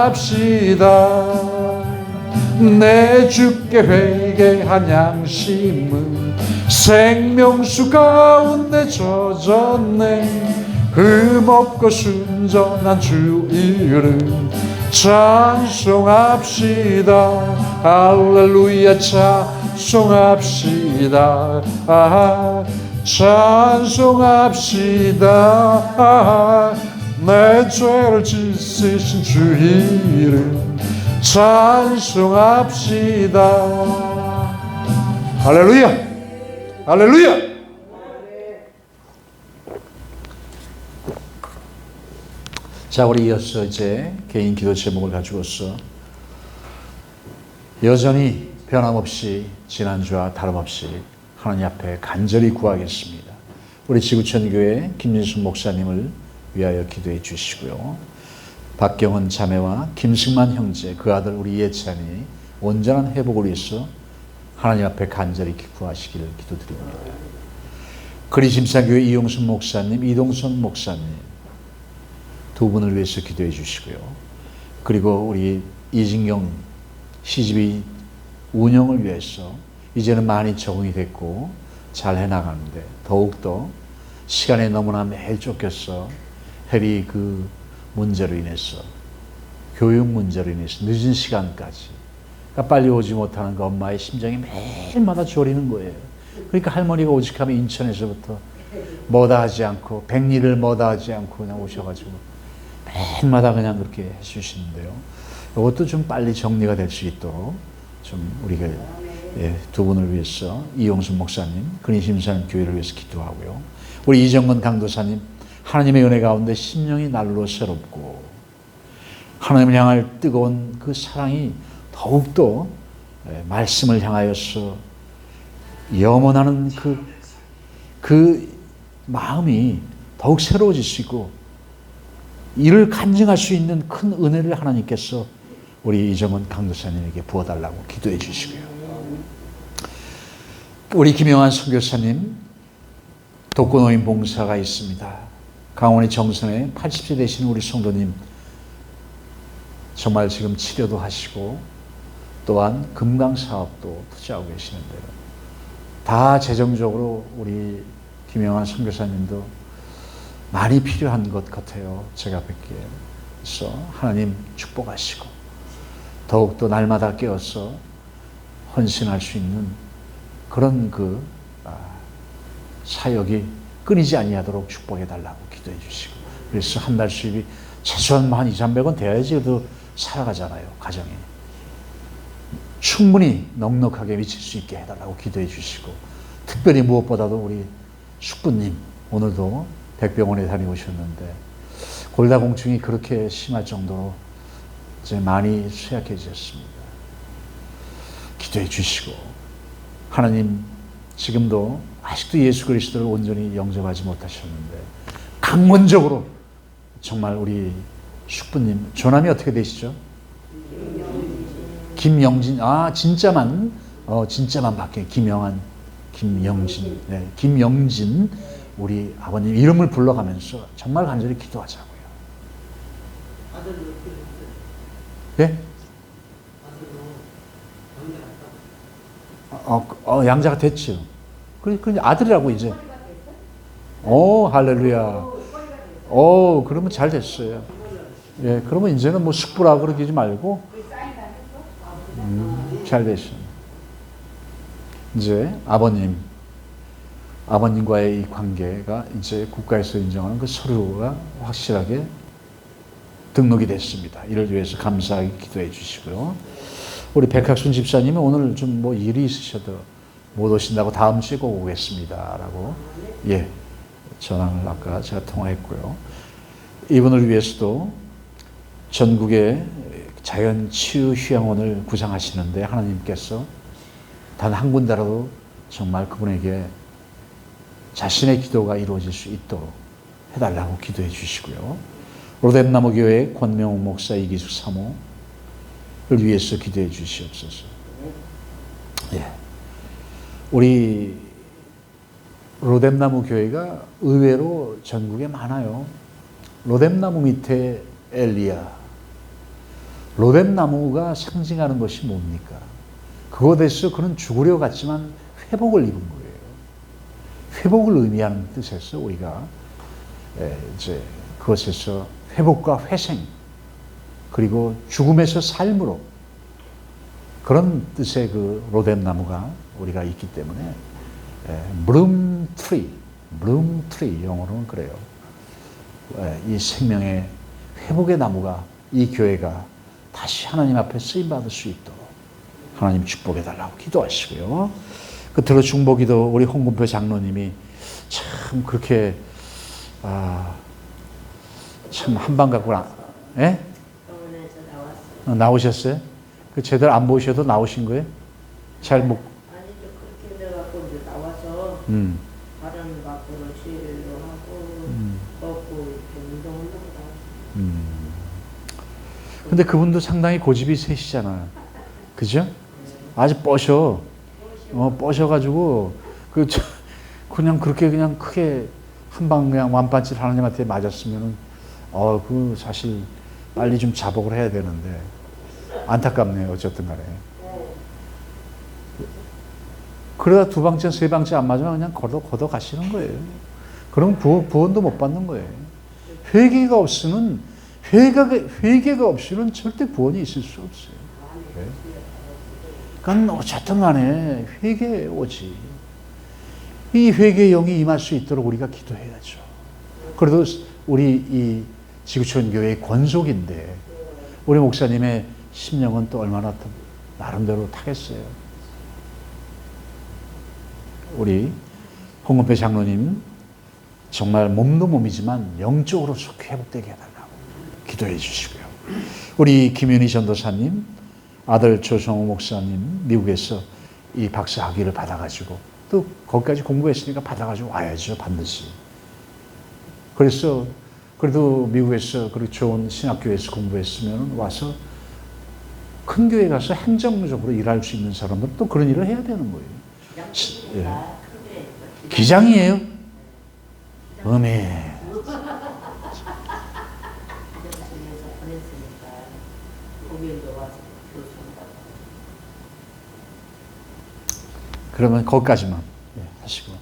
내 주께 회개한 양심은 생명수 가운데 젖었네. 흠없고 순전한 주 이름 찬송합시다. 할렐루야 찬송합시다. 찬송합시다. 내 죄를 씻으신 주 이름 찬송합시다. 할렐루야 할렐루야. 자, 우리 이어서 이제 개인 기도 제목을 가지고서 여전히 변함없이 지난주와 다름없이 하나님 앞에 간절히 구하겠습니다. 우리 지구촌교회 김진순 목사님을 위하여 기도해 주시고요. 박경원 자매와 김승만 형제, 그 아들 우리 예찬이 온전한 회복을 위해서 하나님 앞에 간절히 구하시기를 기도드립니다. 그리심사교회 이용순 목사님, 이동선 목사님 두 분을 위해서 기도해 주시고요. 그리고 우리 이진경 CGV 운영을 위해서 이제는 많이 적응이 됐고 잘 해나가는데 더욱더 시간에 너무나 매일 쫓겨서 해리 그 문제로 인해서 교육 문제로 인해서 늦은 시간까지 그러니까 빨리 오지 못하는 그 엄마의 심정이 매일마다 졸이는 거예요. 그러니까 할머니가 오직하면 인천에서부터 뭐다 하지 않고 백리를 뭐다 하지 않고 그냥 오셔가지고 매일마다 그냥 그렇게 해주시는데요. 이것도 좀 빨리 정리가 될 수 있도록 좀 우리가 두 분을 위해서 이용순 목사님, 근인심사님 교회를 위해서 기도하고요. 우리 이정건 강도사님 하나님의 은혜 가운데 심령이 날로 새롭고 하나님을 향할 뜨거운 그 사랑이 더욱더 말씀을 향하여서 염원하는 그 마음이 더욱 새로워질 수 있고 이를 간증할 수 있는 큰 은혜를 하나님께서 우리 이정원 강도사님에게 부어달라고 기도해 주시고요. 우리 김영환 선교사님 독거노인 봉사가 있습니다. 강원의 정선에 80세 되신 우리 성도님 정말 지금 치료도 하시고 또한 금강사업도 투자하고 계시는데요. 다 재정적으로 우리 김영환 선교사님도 많이 필요한 것 같아요. 제가 뵙기에서 하나님 축복하시고 더욱더 날마다 깨어서 헌신할 수 있는 그런 그 사역이 끊이지 아니하도록 축복해달라고 기도해 주시고 그래서 한 달 수입이 최소한 한 200~300원 돼야지 그래도 살아가잖아요. 가정이. 충분히 넉넉하게 미칠 수 있게 해달라고 기도해 주시고 특별히 무엇보다도 우리 숙부님 오늘도 백병원에 다녀오셨는데 골다공증이 그렇게 심할 정도로 이제 많이 쇠약해졌습니다. 기도해 주시고 하나님 지금도 아직도 예수 그리스도를 온전히 영접하지 못하셨는데 강권적으로 정말 우리 숙부님 조남이 어떻게 되시죠? 김영진. 진짜만 바뀌어요. 김영한, 김영진. 네, 김영진 우리 아버님 이름을 불러가면서 정말 간절히 기도하자고요. 네? 양자가 됐죠. 그런데 아들이라고 이제. 할렐루야. 그러면 잘 됐어요. 예, 그러면 이제는 뭐 숙부라 그러지 말고, 잘 됐어요. 이제 아버님과의 이 관계가 이제 국가에서 인정하는 그 서류가 확실하게 등록이 됐습니다. 이를 위해서 감사하게 기도해 주시고요. 우리 백학순 집사님은 오늘 좀 뭐 일이 있으셔도 못 오신다고 다음 주에 꼭 오겠습니다라고 예 전화를 아까 제가 통화했고요. 이분을 위해서도 전국에 자연치유휴양원을 구상하시는데 하나님께서 단 한 군데라도 정말 그분에게 자신의 기도가 이루어질 수 있도록 해달라고 기도해 주시고요. 로뎀나무 교회 권명웅 목사 이기숙 사모를 위해서 기도해 주시옵소서. 예. 우리 로뎀나무 교회가 의외로 전국에 많아요. 로뎀나무 밑에 엘리야. 로뎀나무가 상징하는 것이 뭡니까? 그것에서 그는 죽으려 갔지만 회복을 입은 거예요. 회복을 의미하는 뜻에서 우리가 이제 그것에서 회복과 회생 그리고 죽음에서 삶으로 그런 뜻의 그 로뎀나무가 우리가 있기 때문에 bloom tree 영어로는 그래요. 이 생명의 회복의 나무가 이 교회가 다시 하나님 앞에 쓰임 받을 수 있도록 하나님 축복해 달라고 기도하시고요. 끝으로 중보기도 우리 홍금표 장로님이 참 그렇게 참 한방 갖고 예? 병원에서 나왔어요. 나오셨어요? 그 제대로 안 보셔도 나오신 거예요? 잘 못. 아니 또 그렇게 돼갖고 이제 나와서 다른 밖으로 치료를 하고 걷고 이렇게 운동한다고 나왔어요. 근데 그분도 상당히 고집이 세시잖아요. 그죠? 아주 뻐셔. 뻐셔가지고 그냥 그렇게 그냥 크게 한 방 그냥 완판칠 하나님한테 맞았으면은 그 사실 빨리 좀 자복을 해야 되는데 안타깝네요. 어쨌든 간에. 그러다 두 방째, 세 방째 안 맞으면 그냥 걷어 가시는 거예요. 그럼 구원도 못 받는 거예요. 회개가 없으면 절대 구원이 있을 수 없어요. 네. 그러니까 어쨌든 간에 회개해 오지. 이 회개의 영이 임할 수 있도록 우리가 기도해야죠. 그래도 우리 이 지구촌 교회의 권속인데 우리 목사님의 심령은 또 얼마나 또 나름대로 타겠어요. 우리 홍금표 장로님 정말 몸도 몸이지만 영적으로 속히 회복되게 해달라고 기도해 주시고요. 우리 김윤희 전도사님 아들 조성호 목사님 미국에서 이 박사 학위를 받아가지고 또 거기까지 공부했으니까 받아가지고 와야죠. 반드시. 그래서 그래도 미국에서 그렇게 좋은 신학교에서 공부했으면 와서 큰 교회 가서 행정적으로 일할 수 있는 사람들은 또 그런 일을 해야 되는 거예요. 예. 기장이에요? 음에 그러면 거기까지만 하시고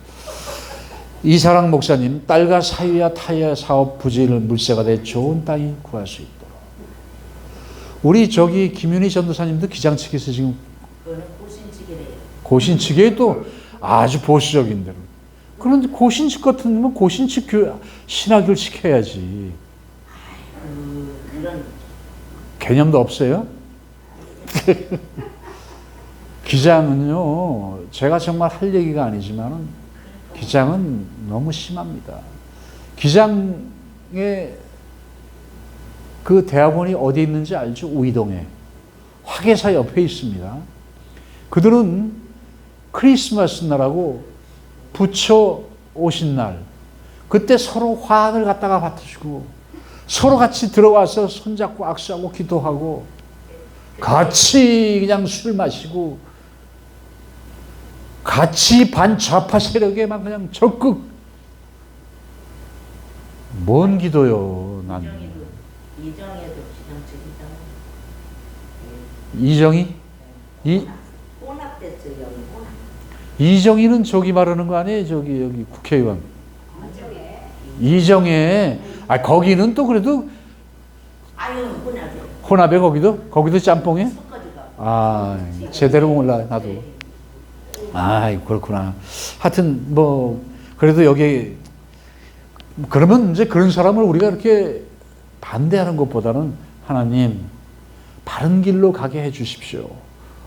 이사랑 목사님 딸과 사위와 타이어 사업 부지를 물세가 돼 좋은 땅이 구할 수 있도록 우리 저기 김윤희 전도사님도 기장 측에서 지금 고신 측에도 아주 보수적인 대로 그런데 고신 측 같은 놈은 고신 측 신학을 시켜야지 그런 개념도 없어요? 기장은요, 제가 정말 할 얘기가 아니지만 기장은 너무 심합니다. 기장의 그 대학원이 어디 있는지 알죠? 우이동에. 화계사 옆에 있습니다. 그들은 크리스마스 날하고 부처 오신 날, 그때 서로 화환을 갖다가 받으시고 서로 같이 들어와서 손잡고 악수하고 기도하고 같이 그냥 술 마시고 같이 반좌파 세력에만 그냥 적극 뭔 기도요? 난 이정에도 기장책이다. 이정희? 혼합됐어요. 혼합. 이정희는 저기 말하는 거 아니에요? 저기 여기 국회의원 이정혜. 거기는 또 그래도 아유 혼합이. 혼합에 거기도 짬뽕에? 제대로 몰라 나도. 그렇구나. 하여튼 그래도 여기 그러면 이제 그런 사람을 우리가 이렇게 반대하는 것보다는 하나님 바른 길로 가게 해 주십시오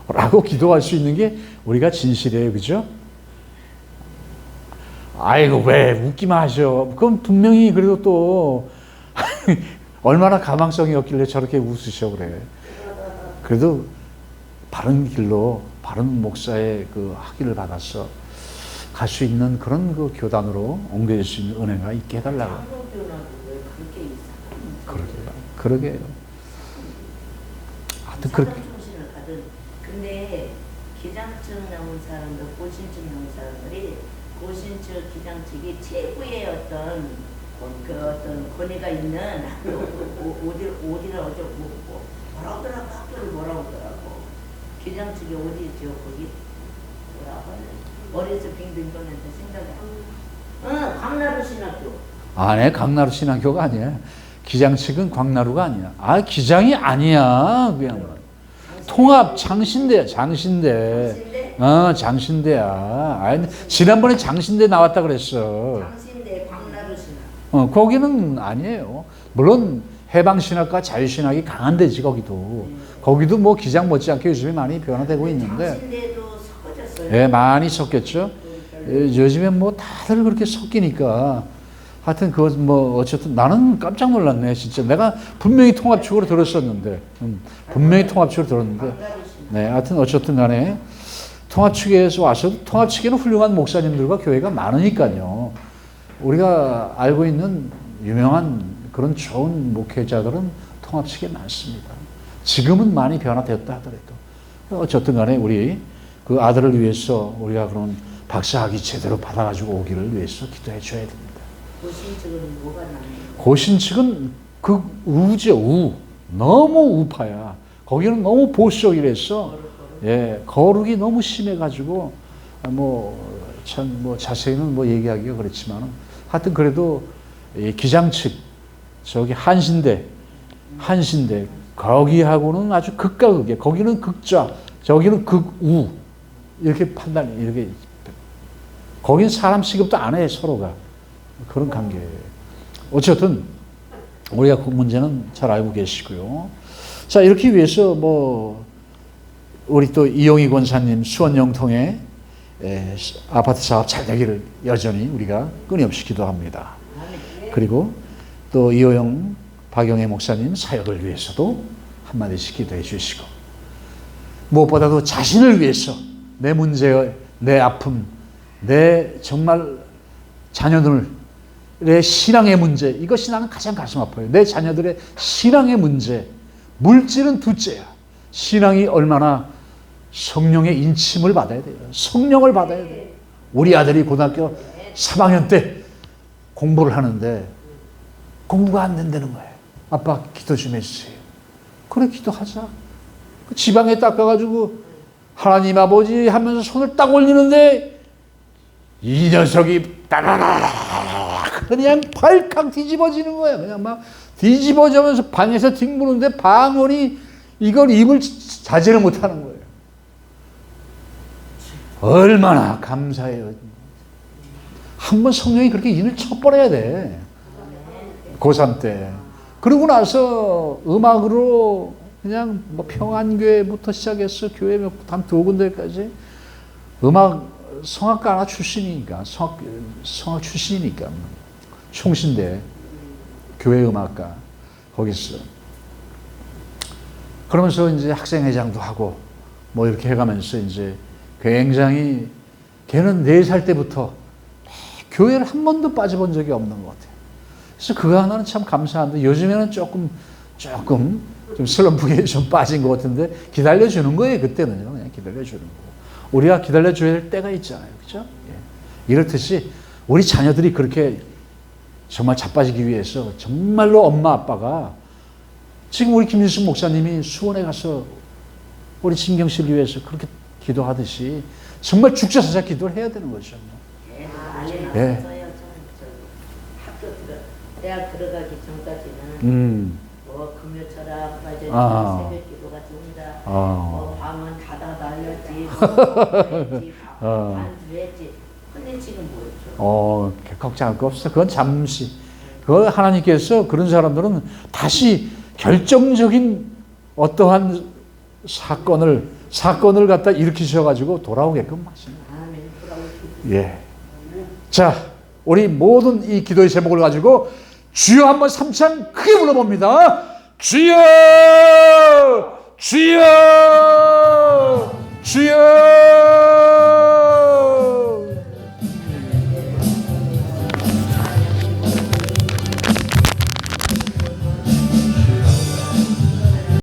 라고 기도할 수 있는 게 우리가 진실이에요. 그죠? 아이고 왜 웃기만 하셔. 그럼 분명히 그래도 또 얼마나 가망성이 없길래 저렇게 웃으셔 그래. 그래도 바른 길로 바른 목사의 그 학위를 받아서 갈 수 있는 그런 그 교단으로 옮겨질 수 있는 은혜가 있게 해달라고. 그러게요. 하여튼 그렇게. 정신을 가든. 근데 기장층 나온 사람들, 고신층 나온 사람들이 고신층 기장층이 최고의 어떤 권위가 있는 어디를 어제 뭐라고 하더라고, 학교를 뭐라고 하더라고. 기장층이 어디죠 거기? 뭐라고 하냐? 머리에서 빙빙 도는데 생각이 안 나. 광나루 신학교. 아니, 강나루 신학교가 아니야. 기장 측은 광나루가 아니야. 아, 기장이 아니야. 그냥 통합 장신대야, 장신대. 장신대야. 아니, 지난번에 장신대 나왔다 그랬어. 장신대 광나루 신학. 거기는 아니에요. 물론 해방신학과 자유신학이 강한 데지 거기도. 거기도 뭐 기장 못지않게 요즘에 많이 변화되고 있는데. 장신대도 섞어졌어요. 예, 많이 섞였죠. 요즘에 뭐 다들 그렇게 섞이니까. 하여튼 그것 뭐 어쨌든 나는 깜짝 놀랐네 진짜. 내가 분명히 통합축으로 들었었는데, 분명히 통합축으로 들었는데, 네, 하여튼 어쨌든 간에 통합축에서 와서 통합축에는 훌륭한 목사님들과 교회가 많으니까요. 우리가 알고 있는 유명한 그런 좋은 목회자들은 통합축에 많습니다. 지금은 많이 변화되었다 하더라도 어쨌든 간에 우리 그 아들을 위해서 우리가 그런 박사학위 제대로 받아가지고 오기를 위해서 기도해 줘야 됩니다. 고신측은 뭐가 나요? 고신측은 그 우죠, 우. 너무 우파야. 거기는 너무 보수적이라서, 예, 거룩이 너무 심해가지고, 뭐 자세히는 뭐 얘기하기가 그렇지만, 하여튼 그래도 이 기장측, 저기 한신대, 거기하고는 아주 극과 극이야. 거기는 극좌, 저기는 극우. 이렇게 판단이, 이렇게. 거긴 사람 취급도 안 해, 서로가. 그런 관계예요. 어쨌든 우리가 그 문제는 잘 알고 계시고요. 자, 이렇게 위해서 뭐 우리 또 이용희 권사님 수원 영통에 아파트 사업 잘 되기를 여전히 우리가 끊임없이 기도합니다. 그리고 또 이호영 박영애 목사님 사역을 위해서도 한마디씩 기도해 주시고, 무엇보다도 자신을 위해서 내 문제, 내 아픔, 내 정말 자녀들의 신앙의 문제, 이것이 나는 가장 가슴 아파요. 내 자녀들의 신앙의 문제, 물질은 둘째야. 신앙이 얼마나 성령의 인침을 받아야 돼요. 성령을 받아야 돼요. 우리 아들이 고등학교 3학년 때 공부를 하는데 공부가 안 된다는 거예요. 아빠 기도 좀 해주세요. 그래, 기도하자. 지방에 딱 가가지고 하나님 아버지 하면서 손을 딱 올리는데 이 녀석이 따라라라 그냥 발칵 뒤집어지는 거야. 그냥 막 뒤집어지면서 방에서 뒹구는데 방언이 이걸 입을 자제를 못하는 거예요. 얼마나 감사해요. 한번 성령이 그렇게 인을 쳐버려야 돼. 고3 때. 그러고 나서 음악으로 그냥 뭐 평안교회부터 시작해서 교회 한 두 군데까지 음악 성악가 하나 출신이니까, 성악 출신이니까, 총신대 교회 음악가 거기서 그러면서 이제 학생회장도 하고 뭐 이렇게 해가면서 이제 굉장히 걔는 4살 때부터 교회를 한 번도 빠져본 적이 없는 것 같아요. 그래서 그거 하나는 참 감사한데 요즘에는 조금 좀 슬럼프에 좀 빠진 것 같은데 기다려주는 거예요. 그때는요. 그냥 기다려주는 거고. 우리가 기다려줘야 할 때가 있잖아요. 그렇죠? 예. 이렇듯이 우리 자녀들이 그렇게 정말 자빠지기 위해서 정말로 엄마 아빠가 지금 우리 김일숙 목사님이 수원에 가서 우리 진경 씨를 위해서 그렇게 기도하듯이 정말 죽자사자 기도를 해야 되는 거죠. 예. 학교 대학 들어가기 전까지는 뭐 금요 철학 빠져 새벽 기도가 좋다. 뭐 밤은 닫아 날렸지, 반주했지. 근데 지금 뭐였죠? 걱정할 거 없어. 그건 잠시 그 하나님께서 그런 사람들은 다시 결정적인 어떠한 사건을 갖다 일으키셔가지고 돌아오게끔 하십니다. 아멘. 예. 자, 우리 모든 이 기도의 제목을 가지고 주여 한번 3참 크게 불러봅니다. 주여! 주여! 주여!